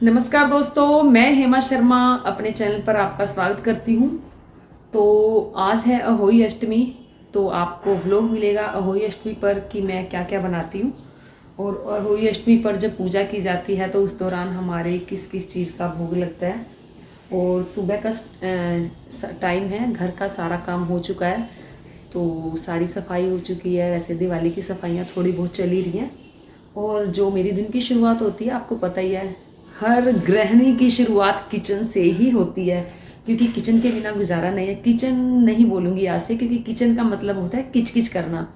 नमस्कार दोस्तों, मैं हेमा शर्मा अपने चैनल पर आपका स्वागत करती हूँ। तो आज है अहोई अष्टमी। तो आपको व्लॉग मिलेगा अहोई अष्टमी पर कि मैं क्या क्या बनाती हूँ। और अहोई अष्टमी पर जब पूजा की जाती है तो उस दौरान हमारे किस किस चीज़ का भोग लगता है। और सुबह का टाइम है, घर का सारा काम हो चुका है, तो सारी सफाई हो चुकी है। वैसे दिवाली की सफाइयाँ थोड़ी बहुत चली रही हैं। और जो मेरी दिन की शुरुआत होती है, आपको पता ही है, हर गृहिणी की शुरुआत किचन से ही होती है, क्योंकि किचन के बिना गुजारा नहीं है। किचन नहीं बोलूँगी आज से, क्योंकि किचन का मतलब होता है किच किच करना।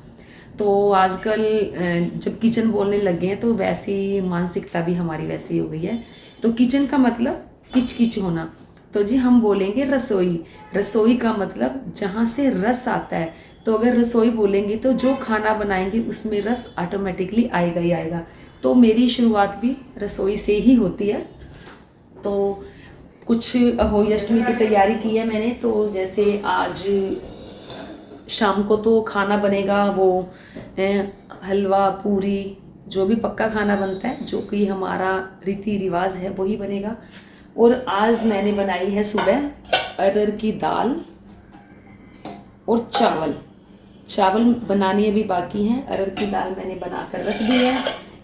तो आजकल जब किचन बोलने लग गए हैं तो वैसी मानसिकता भी हमारी वैसी हो गई है। तो किचन का मतलब किच किच होना। तो जी हम बोलेंगे रसोई। रसोई का मतलब जहाँ से रस आता है। तो अगर रसोई बोलेंगे तो जो खाना बनाएंगे उसमें रस ऑटोमेटिकली आएगा ही आएगा। तो मेरी शुरुआत भी रसोई से ही होती है। तो कुछ अहोई अष्टमी की तैयारी की है मैंने। तो जैसे आज शाम को तो खाना बनेगा वो हलवा पूरी, जो भी पक्का खाना बनता है, जो कि हमारा रीति रिवाज है, वही बनेगा। और आज मैंने बनाई है सुबह अरहर की दाल और चावल। चावल बनाने अभी बाकी हैं। अरहर की दाल मैंने बनाकर रख दी है,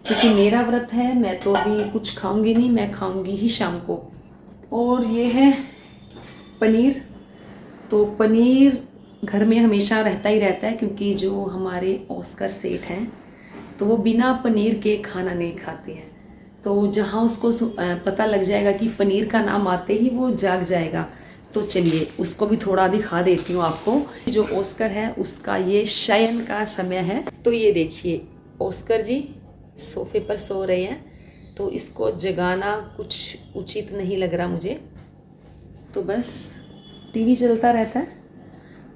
क्योंकि मेरा व्रत है। मैं तो अभी कुछ खाऊंगी नहीं, मैं खाऊंगी ही शाम को। और ये है पनीर। तो पनीर घर में हमेशा रहता ही रहता है, क्योंकि जो हमारे ऑस्कर सेठ हैं तो वो बिना पनीर के खाना नहीं खाते हैं। तो जहाँ उसको पता लग जाएगा कि पनीर का नाम आते ही वो जाग जाएगा। तो चलिए उसको भी थोड़ा दिखा देती हूँ आपको। जो ऑस्कर है उसका ये शयन का समय है। तो ये देखिए, ऑस्कर जी सोफे पर सो रहे हैं, तो इसको जगाना कुछ उचित नहीं लग रहा मुझे। तो बस टीवी चलता रहता है।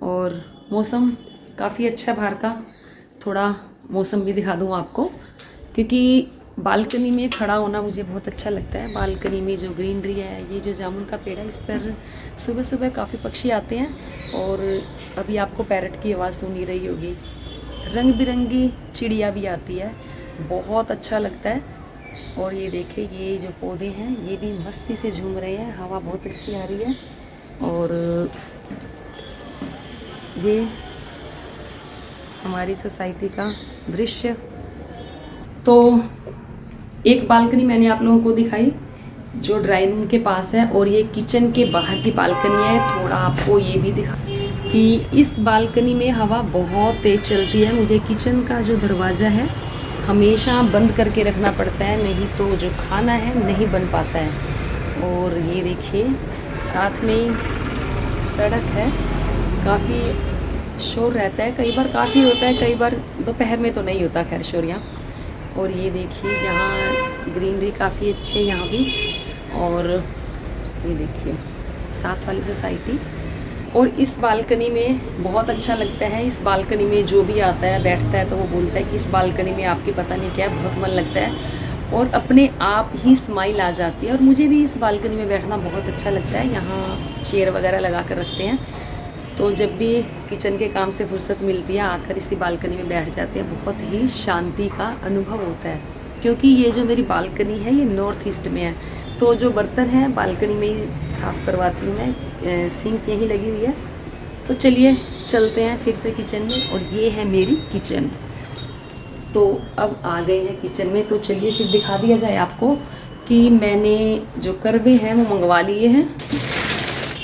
और मौसम काफ़ी अच्छा बाहर का। थोड़ा मौसम भी दिखा दूँ आपको, क्योंकि बालकनी में खड़ा होना मुझे बहुत अच्छा लगता है। बालकनी में जो ग्रीनरी है, ये जो जामुन का पेड़ है, इस पर सुबह सुबह काफ़ी पक्षी आते हैं। और अभी आपको पैरट की आवाज़ सुनी रही होगी। रंग बिरंगी चिड़िया भी आती है, बहुत अच्छा लगता है। और ये देखिए, ये जो पौधे हैं ये भी मस्ती से झूम रहे हैं, हवा बहुत अच्छी आ रही है। और ये हमारी सोसाइटी का दृश्य। तो एक बालकनी मैंने आप लोगों को दिखाई जो ड्राइंग रूम के पास है, और ये किचन के बाहर की बालकनी है। थोड़ा आपको ये भी दिखा कि इस बालकनी में हवा बहुत तेज़ चलती है। मुझे किचन का जो दरवाज़ा है हमेशा बंद करके रखना पड़ता है, नहीं तो जो खाना है नहीं बन पाता है। और ये देखिए, साथ में सड़क है, काफ़ी शोर रहता है। कई बार काफ़ी होता है, कई बार दोपहर में तो नहीं होता खैर शोर यहाँ। और ये देखिए, यहाँ ग्रीनरी काफ़ी अच्छी है यहाँ भी। और ये देखिए साथ वाली सोसाइटी। और इस बालकनी में बहुत अच्छा लगता है। इस बालकनी में जो भी आता है बैठता है तो वो बोलता है कि इस बालकनी में आपकी पता नहीं क्या बहुत मन लगता है, और अपने आप ही स्माइल आ जाती है। और मुझे भी इस बालकनी में बैठना बहुत अच्छा लगता है। यहाँ चेयर वगैरह लगा कर रखते हैं, तो जब भी किचन के काम से फुर्सत मिलती है आकर इसी बालकनी में बैठ जाते हैं। बहुत ही शांति का अनुभव होता है, क्योंकि ये जो मेरी बालकनी है ये नॉर्थ ईस्ट में है। तो जो बर्तन है बालकनी में ही साफ़ करवाती हूँ मैं, सिंक यहीं लगी हुई है। तो चलिए चलते हैं फिर से किचन में। और ये है मेरी किचन। तो अब आ गए हैं किचन में, तो चलिए फिर दिखा दिया जाए आपको कि मैंने जो करवे हैं वो मंगवा लिए हैं।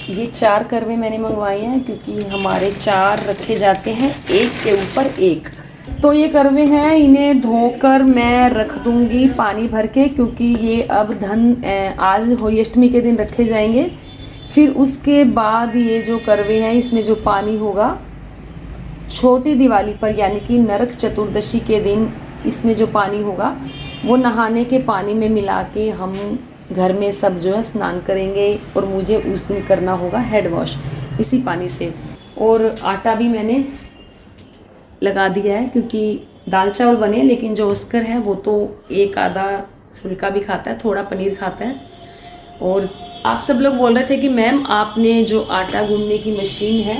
ये 4 करवे मैंने मंगवाए हैं, क्योंकि हमारे 4 रखे जाते हैं एक के ऊपर एक। तो ये करवे हैं, इन्हें धोकर मैं रख दूंगी पानी भर के, क्योंकि ये अब आज होली अष्टमी के दिन रखे जाएंगे। फिर उसके बाद ये जो करवे हैं इसमें जो पानी होगा छोटी दिवाली पर, यानी कि नरक चतुर्दशी के दिन, इसमें जो पानी होगा वो नहाने के पानी में मिला के हम घर में सब जो है स्नान करेंगे। और मुझे उस दिन करना होगा हेड वॉश इसी पानी से। और आटा भी मैंने लगा दिया है, क्योंकि दाल चावल बने, लेकिन जो ऑस्कर है वो तो एक आधा फुल्का भी खाता है, थोड़ा पनीर खाता है। और आप सब लोग बोल रहे थे कि मैम आपने जो आटा गूंदने की मशीन है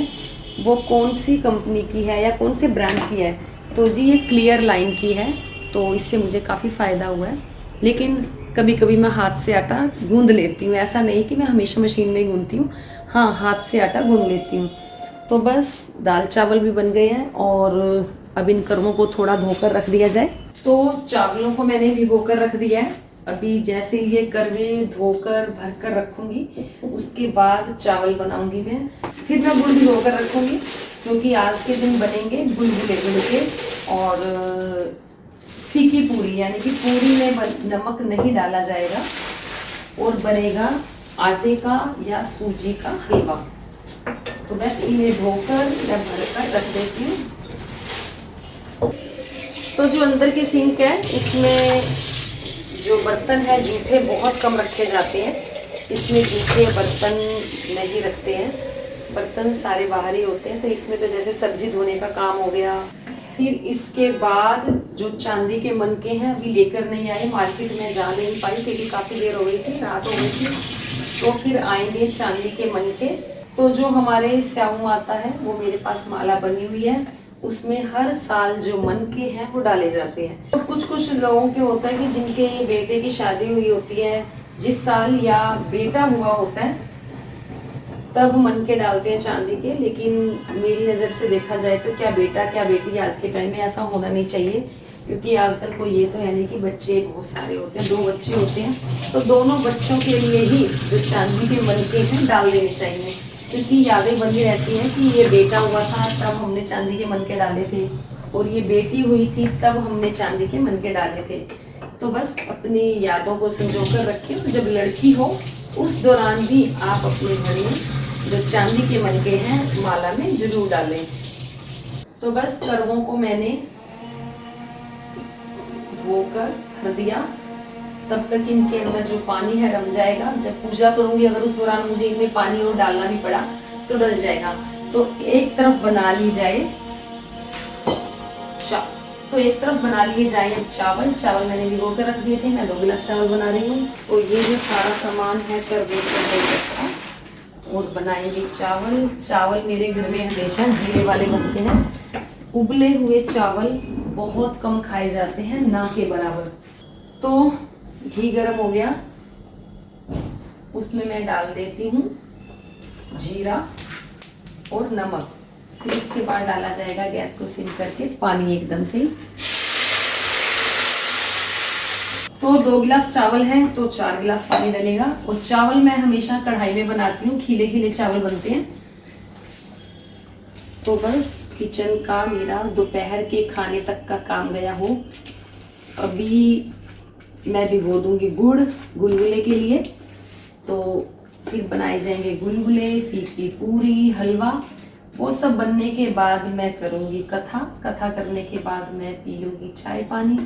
वो कौन सी कंपनी की है या कौन से ब्रांड की है। तो जी ये क्लियर लाइन की है, तो इससे मुझे काफ़ी फ़ायदा हुआ है। लेकिन कभी कभी मैं हाथ से आटा गूंद लेती हूँ, ऐसा नहीं कि मैं हमेशा मशीन में ही गूंदती हूँ, हाँ हाथ से आटा गूंद लेती हूँ। तो बस दाल चावल भी बन गए हैं और अब इन कर्मों को थोड़ा धोकर रख दिया जाए। तो चावलों को मैंने भिगो कर रख दिया है। अभी जैसे ये करवे धोकर भर कर रखूँगी उसके बाद चावल बनाऊँगी मैं, फिर मैं गुड़ भिगो कर रखूँगी क्योंकि आज के दिन बनेंगे गुलगुले गुड़ के और फीकी पूरी, यानी कि पूरी में नमक नहीं डाला जाएगा और बनेगा आटे का या सूजी का हलवा। तो बस इन्हें धोकर मैं भरकर रख देती हूँ। तो जो अंदर की सिंक है इसमें जो बर्तन है जूठे बहुत कम रखे जाते हैं, इसमें जूठे बर्तन नहीं रखते हैं, बर्तन सारे बाहर ही होते हैं। तो इसमें तो जैसे सब्जी धोने का काम हो गया। फिर इसके बाद जो चांदी के मनके हैं अभी लेकर नहीं आए, मार्केट में जा नहीं पाई क्योंकि काफ़ी देर हो गई थी, रात हो गई थी। तो फिर आएंगे चांदी के मनके। तो जो हमारे स्याऊ आता है वो मेरे पास माला बनी हुई है, उसमें हर साल जो मनके हैं वो डाले जाते हैं। तो कुछ कुछ लोगों के होता है कि जिनके बेटे की शादी हुई होती है जिस साल या बेटा हुआ होता है तब मनके डालते हैं चांदी के। लेकिन मेरी नज़र से देखा जाए तो क्या बेटा क्या बेटी आज के टाइम में ऐसा होना नहीं चाहिए, क्योंकि आजकल को ये तो है नहीं कि बच्चे बहुत सारे होते हैं, 2 बच्चे होते हैं तो दोनों बच्चों के लिए ही जो चांदी के मनके हैं डाल देने चाहिए, क्योंकि यादें बनी रहती हैं कि ये बेटा हुआ था तब हमने चांदी के मनके डाले थे और ये बेटी हुई थी तब हमने चांदी के मनके डाले थे। तो बस अपनी यादों को संजो कर रखें। जब लड़की हो उस दौरान भी आप अपने घर में जो चांदी के मनके हैं माला में जरूर डालें। तो बस करवों को मैंने धोकर भर दिया, तब तक इनके अंदर जो पानी है रम जाएगा। जब पूजा करूंगी अगर उस दौरान मुझे इनमें पानी और डालना भी पड़ा तो डल जाएगा। तो एक तरफ बना ली जाए एक तरफ बना लिए जाए अब चावल मैंने भिगो कर रख दिए थे, मैं 2 गिलास चावल बना रही हूँ। तो ये जो सारा सामान है कर देकर और बनाएंगे चावल मेरे घर में हमेशा जीरे वाले बनते हैं। उबले हुए चावल बहुत कम खाए जाते हैं, ना के बराबर। तो घी गर्म हो गया, उसमें मैं डाल देती हूँ जीरा और नमक। फिर उसके बाद डाला जाएगा गैस को सिम करके पानी एकदम से। तो 2 गिलास चावल है तो 4 गिलास पानी डलेगा। और चावल मैं हमेशा कढ़ाई में बनाती हूँ, खिले खिले चावल बनते हैं। तो बस किचन का मेरा दोपहर के खाने तक का काम गया हो। अभी मैं भिगो दूंगी गुड़ गुलगुले के लिए। तो फिर बनाए जाएंगे गुलगुले, फीकी पूरी, हलवा। वो सब बनने के बाद मैं करूँगी कथा करने के बाद मैं पी लूँगी चाय पानी।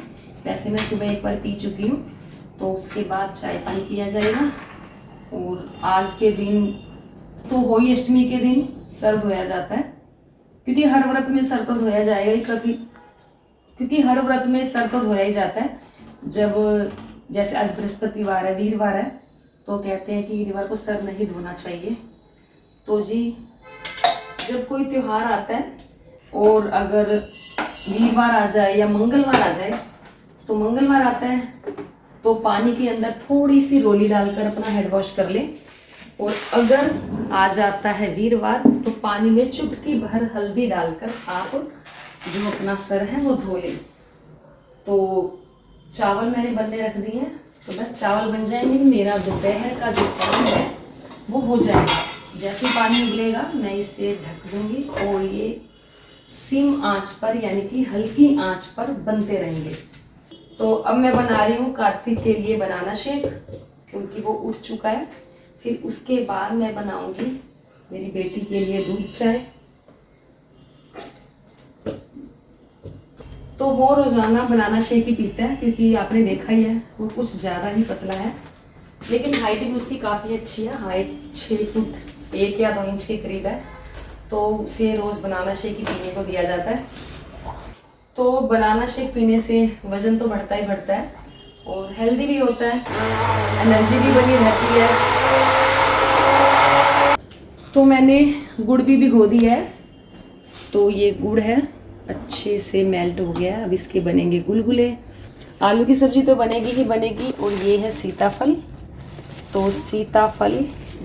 वैसे मैं सुबह एक बार पी चुकी हूँ, तो उसके बाद चाय पानी पिया जाएगा। और आज के दिन तो होली अष्टमी के दिन सर धोया जाता है, क्योंकि हर व्रत में सर तो धोया जाएगा ही कभी, क्योंकि हर व्रत में सर तो धोया ही जाता है। जब जैसे आज बृहस्पतिवार है, वीरवार है, तो कहते हैं कि वीरवार को सर नहीं धोना चाहिए। तो जी जब कोई त्यौहार आता है और अगर वीरवार आ जाए या मंगलवार आ जाए, तो मंगलवार आता है तो पानी के अंदर थोड़ी सी रोली डालकर अपना हेड वॉश कर ले। और अगर आ जाता है वीरवार तो पानी में चुटकी भर हल्दी डालकर आप जो अपना सर है वो धो लें। तो चावल मैंने बनने रख दिए हैं, तो बस चावल बन जाएंगे, मेरा दोपहर का जो काम है वो हो जाएगा। जैसे पानी उबलेगा मैं इसे ढक दूंगी और ये सिम आंच पर यानी कि हल्की आंच पर बनते रहेंगे। तो अब मैं बना रही हूँ कार्तिक के लिए बनाना शेक, क्योंकि वो उठ चुका है। फिर उसके बाद मैं बनाऊंगी मेरी बेटी के लिए दूध चाय। तो वो रोजाना बनाना शेक ही पीता है, क्योंकि आपने देखा ही है वो कुछ ज़्यादा ही पतला है, लेकिन हाइट भी उसकी काफ़ी अच्छी है। हाइट 6 फुट 1 या 2 इंच के करीब है। तो उसे रोज़ बनाना शेक ही पीने को दिया जाता है। तो बनाना शेक पीने से वज़न तो बढ़ता ही बढ़ता है और हेल्दी भी होता है, एनर्जी भी बनी रहती है। तो मैंने गुड़ भी भिगो दिया है, तो ये गुड़ है अच्छे से मेल्ट हो गया है। अब इसके बनेंगे गुलगुले। आलू की सब्ज़ी तो बनेगी ही बनेगी। और ये है सीताफल, तो सीताफल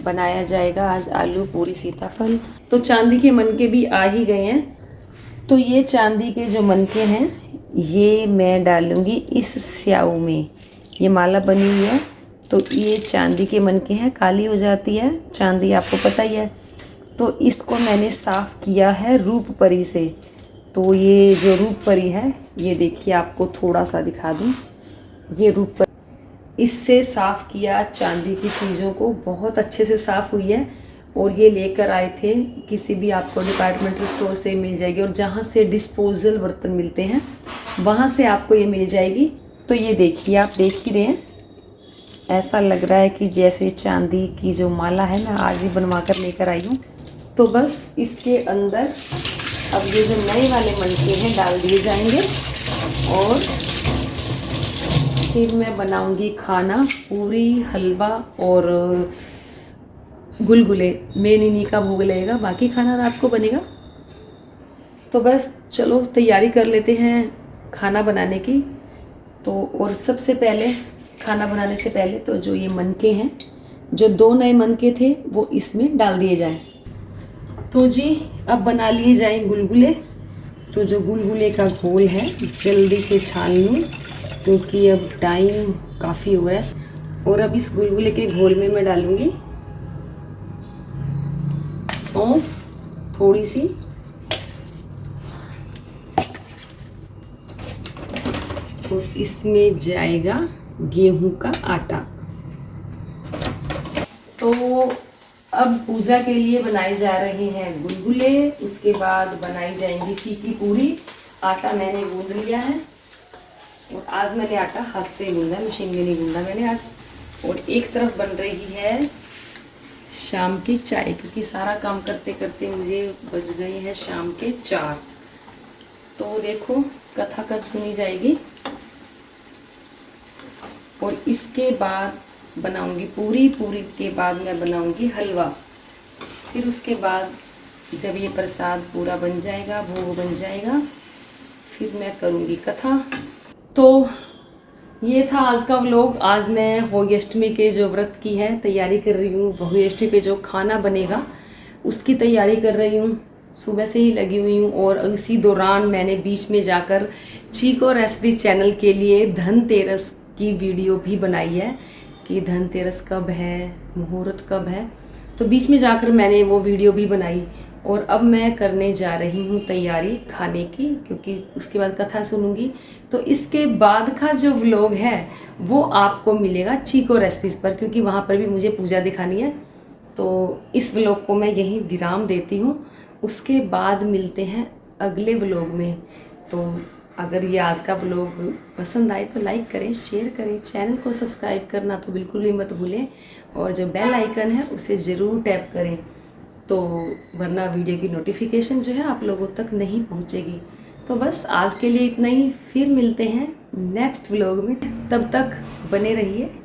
बनाया जाएगा आज, आलू पूरी सीताफल। तो चांदी के मनके भी आ ही गए हैं। तो ये चांदी के जो मनके हैं ये मैं डालूँगी इस स्याऊ में। ये माला बनी हुई है, तो ये चांदी के मनके हैं, काली हो जाती है चांदी, आपको पता ही है। तो इसको मैंने साफ़ किया है रूप परी से। तो ये जो रूप परी है, ये देखिए आपको थोड़ा सा दिखा दूँ, ये रूप परी, इससे साफ़ किया चांदी की चीज़ों को, बहुत अच्छे से साफ़ हुई है। और ये लेकर आए थे, किसी भी आपको डिपार्टमेंटल स्टोर से मिल जाएगी, और जहाँ से डिस्पोजल बर्तन मिलते हैं वहाँ से आपको ये मिल जाएगी। तो ये देखिए, आप देख ही रहे हैं, ऐसा लग रहा है कि जैसे चांदी की जो माला है मैं आज ही बनवा कर लेकर आई हूँ। तो बस इसके अंदर अब ये जो नए वाले मनके हैं डाल दिए जाएंगे, और फिर मैं बनाऊंगी खाना, पूरी, हलवा और गुलगुले। मेन इन्हीं का भोग लगेगा, बाकी खाना रात को बनेगा। तो बस चलो तैयारी कर लेते हैं खाना बनाने की। तो और सबसे पहले खाना बनाने से पहले तो जो ये मनके हैं, जो 2 नए मनके थे वो इसमें डाल दिए जाएं। तो जी अब बना लिए जाएं गुलगुले। तो जो गुलगुले का घोल है जल्दी से छान लूँ, क्योंकि अब टाइम काफ़ी हो गया है। और अब इस गुलगुले के घोल में मैं डालूँगी सौंफ थोड़ी सी, और इसमें जाएगा गेहूं का आटा। तो अब पूजा के लिए बनाए जा रहे हैं गुलगुले, उसके बाद बनाई जाएंगी फीकी पूरी। आटा मैंने गूंद लिया है, और आज मैंने आटा हाथ से गूंदा, मशीन में नहीं गूंदा मैंने आज। और एक तरफ बन रही है शाम की चाय, क्योंकि सारा काम करते करते मुझे बज गए हैं शाम के 4। तो देखो कथा कब सुनी जाएगी। और इसके बाद बनाऊंगी पूरी, पूरी के बाद मैं बनाऊंगी हलवा। फिर उसके बाद जब ये प्रसाद पूरा बन जाएगा, भोग बन जाएगा, फिर मैं करूंगी कथा। तो ये था आज का व्लॉग। आज मैं होली अष्टमी के जो व्रत की है तैयारी कर रही हूँ, होली अष्टमी पे जो खाना बनेगा उसकी तैयारी कर रही हूँ, सुबह से ही लगी हुई हूँ। और इसी दौरान मैंने बीच में जाकर चीको रेसिपी चैनल के लिए धनतेरस की वीडियो भी बनाई है कि धनतेरस कब है, मुहूर्त कब है। तो बीच में जाकर मैंने वो वीडियो भी बनाई। और अब मैं करने जा रही हूँ तैयारी खाने की, क्योंकि उसके बाद कथा सुनूंगी। तो इसके बाद का जो व्लॉग है वो आपको मिलेगा चीको रेसिपीज़ पर, क्योंकि वहाँ पर भी मुझे पूजा दिखानी है। तो इस व्लॉग को मैं यहीं विराम देती हूँ, उसके बाद मिलते हैं अगले व्लॉग में। तो अगर ये आज का व्लॉग पसंद आए तो लाइक करें, शेयर करें, चैनल को सब्सक्राइब करना तो बिल्कुल भी मत भूलें, और जो बेल आइकन है उसे ज़रूर टैप करें, तो वरना वीडियो की नोटिफिकेशन जो है आप लोगों तक नहीं पहुंचेगी। तो बस आज के लिए इतना ही, फिर मिलते हैं नेक्स्ट व्लॉग में। तब तक बने रहिए।